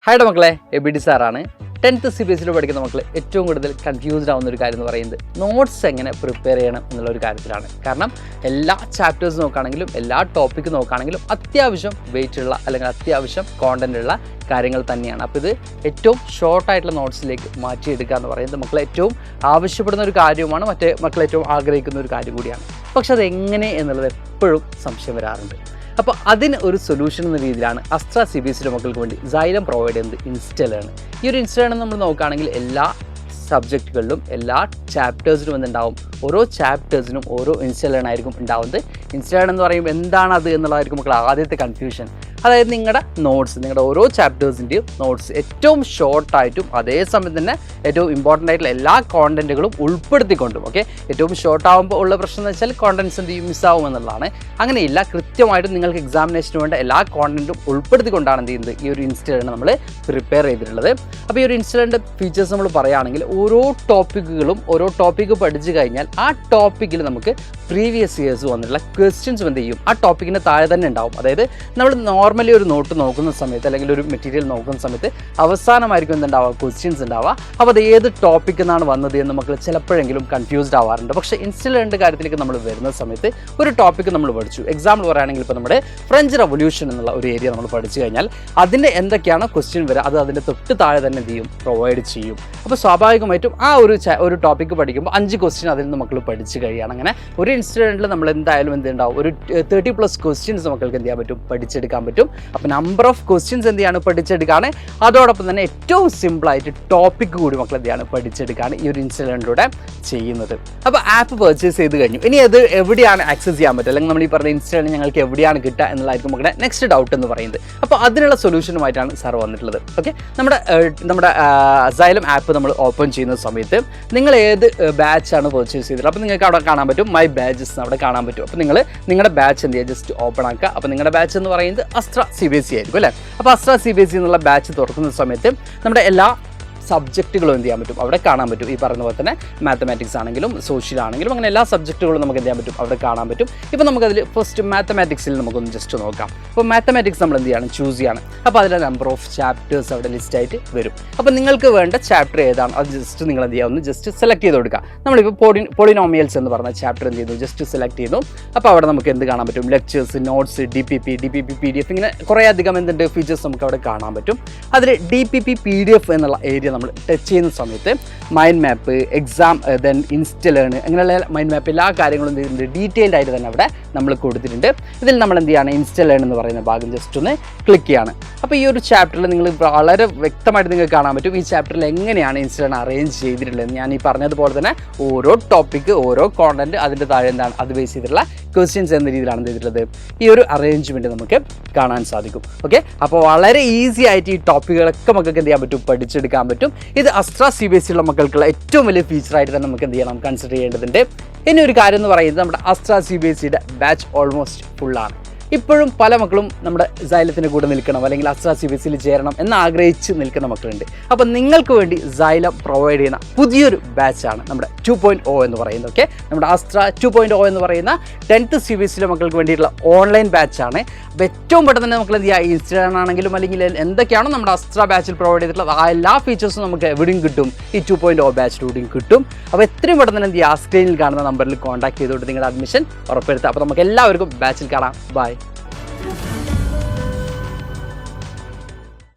ഹായുടെ മക്കളെ, എബിഡി സാറാണ്. 10th CBSE പഠിക്കുന്ന മക്കൾ ഏറ്റവും കൂടുതൽ കൺഫ്യൂസ്ഡ് ആവുന്ന ഒരു കാര്യം എന്ന് പറയുന്നത് നോട്ട്സ് എങ്ങനെ പ്രിപ്പയർ ചെയ്യണം എന്നുള്ള ഒരു കാര്യത്തിലാണ്. കാരണം എല്ലാ ചാപ്റ്റേഴ്സ് നോക്കുകയാണെങ്കിലും എല്ലാ ടോപ്പിക്ക് നോക്കുകയാണെങ്കിലും അത്യാവശ്യം വെയിറ്റ് ഉള്ള അല്ലെങ്കിൽ അത്യാവശ്യം കോണ്ടൻ്റ് ഉള്ള കാര്യങ്ങൾ തന്നെയാണ്. അപ്പോൾ ഇത് ഏറ്റവും ഷോർട്ടായിട്ടുള്ള നോട്ട്സിലേക്ക് മാറ്റിയെടുക്കുക എന്ന് പറയുന്നത് മക്കൾ ഏറ്റവും ആവശ്യപ്പെടുന്ന ഒരു കാര്യവുമാണ്, മറ്റേ മക്കൾ ഏറ്റവും ആഗ്രഹിക്കുന്ന ഒരു കാര്യം കൂടിയാണ്. പക്ഷെ അതെങ്ങനെ എന്നുള്ളത് എപ്പോഴും സംശയം വരാറുണ്ട്. അപ്പോൾ അതിന് ഒരു സൊല്യൂഷൻ എന്ന രീതിയിലാണ് അസ്ട്ര CBSE മക്കൾക്ക് വേണ്ടി Xylem പ്രൊവൈഡ് ചെയ്യുന്നത് ഇൻസ്റ്റലാണ്. ഈ ഒരു ഇൻസ്റ്റലാണ് നമ്മൾ നോക്കുകയാണെങ്കിൽ എല്ലാ സബ്ജക്റ്റുകളിലും എല്ലാ ചാപ്റ്റേഴ്സിനും എന്തുണ്ടാവും, ഓരോ ചാപ്റ്റേഴ്സിനും ഓരോ ഇൻസ്റ്റലേൺ ആയിരിക്കും ഉണ്ടാവുന്നത്. ഇൻസ്റ്റലേൺ എന്ന് പറയുമ്പോൾ എന്താണ് അത് എന്നുള്ളതായിരിക്കും മക്കൾ ആദ്യത്തെ കൺഫ്യൂഷൻ. അതായത് നിങ്ങളുടെ നോട്ട്സ്, നിങ്ങളുടെ ഓരോ ചാപ്റ്റേഴ്സിൻ്റെയും നോട്ട്സ് ഏറ്റവും ഷോർട്ടായിട്ടും അതേസമയം തന്നെ ഏറ്റവും ഇമ്പോർട്ടൻ്റ് ആയിട്ടുള്ള എല്ലാ കോണ്ടൻറ്റുകളും ഉൾപ്പെടുത്തിക്കൊണ്ടും. ഓക്കെ, ഏറ്റവും ഷോർട്ട് ആകുമ്പോൾ ഉള്ള പ്രശ്നം എന്ന് വെച്ചാൽ കോണ്ടൻറ്റ്സ് എന്ത് ചെയ്യും, മിസ്സാവും എന്നുള്ളതാണ്. അങ്ങനെയില്ല, കൃത്യമായിട്ടും നിങ്ങൾക്ക് എക്സാമിനേഷന് വേണ്ട എല്ലാ കോണ്ടൻറ്റും ഉൾപ്പെടുത്തിക്കൊണ്ടാണ് എന്ത് ചെയ്യുന്നത്, ഈ ഒരു ഇൻസ്റ്റലാണ് നമ്മൾ പ്രിപ്പയർ ചെയ്തിട്ടുള്ളത്. അപ്പോൾ ഈ ഒരു ഇൻസ്റ്റലിൻ്റെ ഫീച്ചേഴ്സ് നമ്മൾ പറയുകയാണെങ്കിൽ ഓരോ ടോപ്പിക്കുകളും ഓരോ ടോപ്പിക്ക് പഠിച്ചു കഴിഞ്ഞാൽ ആ ടോപ്പിക്കിൽ നമുക്ക് പ്രീവിയസ് ഇയേഴ്സ് വന്നിട്ടുള്ള ക്വസ്റ്റ്യൻസ് എന്ത് ചെയ്യും, ആ ടോപ്പിക്കിൻ്റെ താഴെ തന്നെ ഉണ്ടാവും. അതായത് നമ്മൾ നോർമലി ഒരു നോട്ട് നോക്കുന്ന സമയത്ത് അല്ലെങ്കിൽ ഒരു മെറ്റീരിയൽ നോക്കുന്ന സമയത്ത് അവസാനമായിരിക്കും എന്തുണ്ടാവുക, ക്വസ്റ്റ്യൻസ് ഉണ്ടാവുക. അപ്പോൾ അത് ഏത് ടോപ്പിക്കിൽ നിന്നാണ് വന്നത് എന്ന് നമുക്ക് ചിലപ്പോഴെങ്കിലും കൺഫ്യൂസ്ഡ് ആവാറുണ്ട്. പക്ഷേ ഇൻസ്റ്റലേണിൻ്റെ കാര്യത്തിലേക്ക് നമ്മൾ വരുന്ന സമയത്ത് ഒരു ടോപ്പിക്ക് നമ്മൾ പഠിച്ചു. എക്സാമ്പിൾ പറയുകയാണെങ്കിൽ ഇപ്പോൾ നമ്മുടെ ഫ്രഞ്ച് റവല്യൂഷൻ എന്നുള്ള ഒരു ഏരിയ നമ്മൾ പഠിച്ചു കഴിഞ്ഞാൽ അതിൻ്റെ എന്തൊക്കെയാണ് ക്വസ്റ്റ്യൻ വരിക അത് അതിൻ്റെ തൊട്ട് താഴെ തന്നെ എന്ത് ചെയ്യും, പ്രൊവൈഡ് ചെയ്യും. അപ്പോൾ സ്വാഭാവികമായിട്ടും ആ ഒരു ടോപ്പിക്ക് പഠിക്കുമ്പോൾ 5 ക്വസ്റ്റ്യൻ അതിൽ നിന്ന് മക്കൾ പഠിച്ചു കഴിയുകയാണ്. അങ്ങനെ ഒരു ഇൻസ്റ്റലേണിൽ നമ്മൾ എന്തായാലും എന്തുണ്ടാവും, ഒരു 30+ ക്വസ്റ്റ്യൻസ് മക്കൾക്ക് എന്ത് ചെയ്യാൻ പറ്റും, പഠിച്ചെടുക്കാൻ പറ്റും. അപ്പോൾ നമ്പർ ഓഫ് ക്വസ്റ്റ്യൻസ് എന്ത് ചെയ്യാണ്, പഠിച്ചെടുക്കുകയാണ്. അതോടൊപ്പം തന്നെ ഏറ്റവും സിമ്പിളായിട്ട് ടോപ്പിക്ക് കൂടി മക്കൾ എന്ത് ചെയ്യാണ്, പഠിച്ചെടുക്കുകയാണ് ഈ ഒരു ഇൻസ്റ്റലേണിലൂടെ ചെയ്യുന്നത്. അപ്പോൾ ആപ്പ് പർച്ചേസ് ചെയ്ത് കഴിഞ്ഞു, ഇനി അത് എവിടെയാണ് ആക്സസ് ചെയ്യാൻ പറ്റുക, അല്ലെങ്കിൽ നമ്മൾ ഈ പറഞ്ഞ ഇൻസ്റ്റലേൺ ഞങ്ങൾക്ക് എവിടെയാണ് കിട്ടുക എന്നുള്ളതായിരിക്കും മക്കളുടെ നെക്സ്റ്റ് ഡൗട്ട് എന്ന് പറയുന്നത്. അപ്പോൾ അതിനുള്ള സൊല്യൂഷനുമായിട്ടാണ് സാർ വന്നിട്ടുള്ളത്. ഓക്കെ, നമ്മുടെ Xylem ആപ്പ് നമ്മൾ ഓപ്പൺ ചെയ്യുന്ന സമയത്ത് നിങ്ങൾ ഏത് ബാച്ചാണ് പർച്ചേസ് ചെയ്തത് അപ്പോൾ നിങ്ങൾക്ക് അവിടെ കാണാൻ പറ്റും, മൈ ബാച്ചസ് അവിടെ കാണാൻ പറ്റും. അപ്പോൾ നിങ്ങളുടെ ബാച്ച് എന്ത് ചെയ്യുക, ജസ്റ്റ് ഓപ്പൺ ആക്കുക. അപ്പോൾ നിങ്ങളുടെ ബാച്ച് എന്ന് പറയുന്നത് അസ്ട്ര CBSE ആയിരിക്കും അല്ലേ. അപ്പോൾ അസ്ട്ര CBSE എന്നുള്ള ബാച്ച് തുറക്കുന്ന സമയത്ത് നമ്മുടെ എല്ലാ സബ്ജക്റ്റുകളും എന്ത് ചെയ്യാൻ പറ്റും, അവിടെ കാണാൻ പറ്റും. ഈ പറയുന്ന പോലെ തന്നെ മാത്തമാറ്റിക്സ് ആണെങ്കിലും സോഷ്യൽ ആണെങ്കിലും അങ്ങനെ എല്ലാ സബ്ജക്റ്റുകളും നമുക്ക് എന്ത് ചെയ്യാൻ പറ്റും, അവിടെ കാണാൻ പറ്റും. ഇപ്പോൾ നമുക്കതിൽ ഫസ്റ്റ് മാത്തമാറ്റിക്സിൽ നമുക്കൊന്ന് ജസ്റ്റ് നോക്കാം. അപ്പോൾ മാത്തമാറ്റിക്സ് നമ്മൾ എന്ത് ചെയ്യണം, ചൂസ് ചെയ്യണം. അപ്പോൾ അതിലെ നമ്പർ ഓഫ് ചാപ്റ്റേഴ്സ് അവിടെ ലിസ്റ്റായിട്ട് വരും. അപ്പോൾ നിങ്ങൾക്ക് വേണ്ട ചാപ്റ്റർ ഏതാണ് അത് ജസ്റ്റ് നിങ്ങൾ എന്ത് ചെയ്യുക, ഒന്ന് ജസ്റ്റ് സെലക്ട് ചെയ്ത് കൊടുക്കുക. നമ്മളിപ്പോൾ പോളിനോമിയൽസ് എന്ന് പറഞ്ഞ ചാപ്റ്റർ എന്ത് ചെയ്യുന്നു, ജസ്റ്റ് സെലക്ട് ചെയ്യുന്നു. അപ്പോൾ അവിടെ നമുക്ക് എന്ത് കാണാൻ പറ്റും, ലെക്ചേഴ്സ്, നോട്ട്സ്, DPP, PDF ഇങ്ങനെ കുറേ അധികം എന്തുണ്ട് ഫീച്ചേഴ്സ് നമുക്ക് അവിടെ കാണാൻ പറ്റും. അതിൽ DPP PDF എന്നുള്ള ഏരിയ നമ്മൾ ടച്ച് ചെയ്യുന്ന സമയത്ത് മൈൻഡ് മാപ്പ്, എക്സാം, ദെൻ ഇൻസ്റ്റലേൺ അങ്ങനെയുള്ള മൈൻഡ് മാപ്പ് എല്ലാ കാര്യങ്ങളും എന്ത് ചെയ്തിട്ടുണ്ട്, ഡീറ്റെയിൽഡ് ആയിട്ട് തന്നെ അവിടെ നമ്മൾ കൊടുത്തിട്ടുണ്ട്. ഇതിൽ നമ്മൾ എന്ത് ചെയ്യുകയാണ്, ഇൻസ്റ്റലേൺ എന്ന് പറയുന്ന ഭാഗം ജസ്റ്റ് ഒന്ന് ക്ലിക്ക് ചെയ്യാണ്. അപ്പോൾ ഈ ഒരു ചാപ്റ്ററിൽ നിങ്ങൾ വളരെ വ്യക്തമായിട്ട് നിങ്ങൾക്ക് കാണാൻ പറ്റും ഈ ചാപ്റ്ററിൽ എങ്ങനെയാണ് ഇൻസ്റ്റലേൺ അറേഞ്ച് ചെയ്തിട്ടുള്ളത്. ഞാൻ ഈ പറഞ്ഞതുപോലെ തന്നെ ഓരോ ടോപ്പിക്ക് ഓരോ കോണ്ടന്റ് അതിൻ്റെ താഴെ എന്താണ് അത് ബേസ് ചെയ്തിട്ടുള്ള ക്വസ്റ്റ്യൻസ് എന്ന രീതിയിലാണ് ചെയ്തിട്ടുള്ളത്. ഈ ഒരു അറേഞ്ച്മെൻറ്റ് നമുക്ക് കാണാൻ സാധിക്കും. ഓക്കെ, അപ്പോൾ വളരെ ഈസി ആയിട്ട് ഈ ടോപ്പിക്കുകളൊക്കെ നമുക്ക് എന്ത് ചെയ്യാൻ പറ്റും, പഠിച്ചെടുക്കാൻ പറ്റും. ഇത് അസ്ട്ര CBSE ഉള്ള മക്കൾക്കുള്ള ഏറ്റവും വലിയ ഫീച്ചറായിട്ട് തന്നെ നമുക്ക് എന്ത് ചെയ്യണം, കൺസിഡർ ചെയ്യേണ്ടതുണ്ട്. ഇനി ഒരു കാര്യം എന്ന് പറയുന്നത് നമ്മുടെ അസ്ട്ര CBSEയുടെ ബാച്ച് ഓൾമോസ്റ്റ് ഫുള്ളാണ്. ഇപ്പോഴും പല മക്കളും നമ്മുടെ Xylemത്തിൻ്റെ കൂടെ നിൽക്കണം അല്ലെങ്കിൽ അസ്ട്ര CBSEയിൽ ചേരണം എന്ന് ആഗ്രഹിച്ച് നിൽക്കുന്ന മക്കളുണ്ട്. അപ്പോൾ നിങ്ങൾക്ക് വേണ്ടി Xylem പ്രൊവൈഡ് ചെയ്യുന്ന പുതിയൊരു ബാച്ചാണ് നമ്മുടെ 2.0 എന്ന് പറയുന്നത്. ഓക്കെ, നമ്മുടെ അസ്ട്ര 2.0 എന്ന് പറയുന്ന 10th CBSE മക്കൾക്ക് വേണ്ടിയിട്ടുള്ള ഓൺലൈൻ ബാച്ചാണ്. അപ്പോൾ ഏറ്റവും പെട്ടെന്ന് തന്നെ നമുക്ക് എന്ത് ചെയ്യുക, ഇൻസ്റ്റഗ്രാം ആണെങ്കിലും അല്ലെങ്കിൽ എന്തൊക്കെയാണോ നമ്മുടെ അസ്ട്ര ബാച്ചിൽ പ്രൊവൈഡ് ചെയ്തിട്ടുള്ളത് ആ എല്ലാ ഫീച്ചേഴ്സും നമുക്ക് എവിടെയും കിട്ടും, ഈ 2.0 ബാച്ചിലൂടെയും കിട്ടും. അപ്പോൾ എത്രയും പെട്ടെന്ന് തന്നെ എന്ത് ചെയ്യുക, ആ സ്ക്രീനിൽ കാണുന്ന നമ്പറിൽ കോൺടാക്ട് ചെയ്തുകൊണ്ട് നിങ്ങളുടെ അഡ്മിഷൻ ഉറപ്പെടുത്തുക. അപ്പോൾ നമുക്ക് എല്ലാവർക്കും ബാച്ചിൽ കാണാം. ബൈ.